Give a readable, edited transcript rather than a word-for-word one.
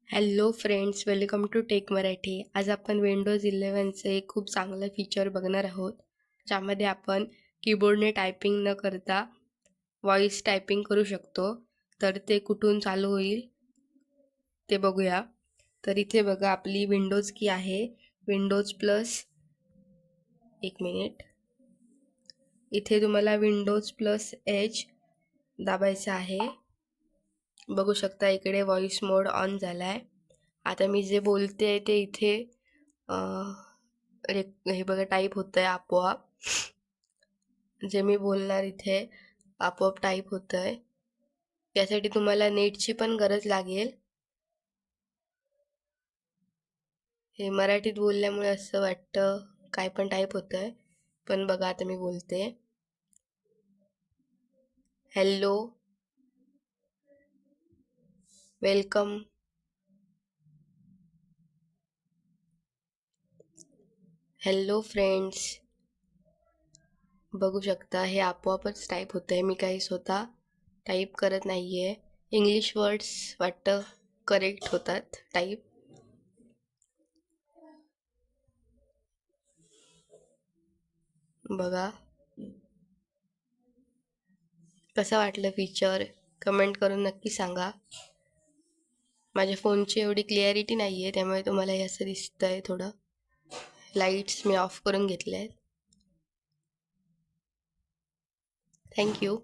Hello friends, welcome to tech Marathi. आज आपण Windows 11चं एक खूप चांगलं फीचर बघणार आहोत, ज्यामध्ये आपण कीबोर्डने टायपिंग न करता व्हॉईस टायपिंग करू शकतो. तर ते कुठून चालू होईल ते बघूया. तर इथे बघा, आपली विंडोज की आहे, विंडोज प्लस. एक मिनिट. इथे तुम्हाला विंडोज प्लस एच दाबायचं आहे. बघू शकता इकडे व्हॉइस मोड ऑन झाला आहे. आता मी जे बोलते आहे ते इथे हे बघा टाईप होतं आहे आपोआप. जे मी बोलणार इथे आपोआप टाईप होतं आहे. यासाठी तुम्हाला नेटची पण गरज लागेल. हे मराठीत बोलल्यामुळे असं वाटतं काय पण टाईप होतं आहे, पण बघा आता मी बोलते. Hello, welcome, hello friends. बघू शकता हे आपोआपच टाईप होतं आहे. मी काही स्वतः टाईप करत नाही आहे. इंग्लिश वर्ड्स वाटतं करेक्ट होतात टाईप. बघा कसं वाटलं फीचर, कमेंट करून नक्की सांगा. माझ्या फोनची एवढी क्लिअरिटी नाही आहे, त्यामुळे तुम्हाला हे असं दिसतं आहे. थोडं लाईट्स मी ऑफ करून घेतले आहेत. थँक्यू.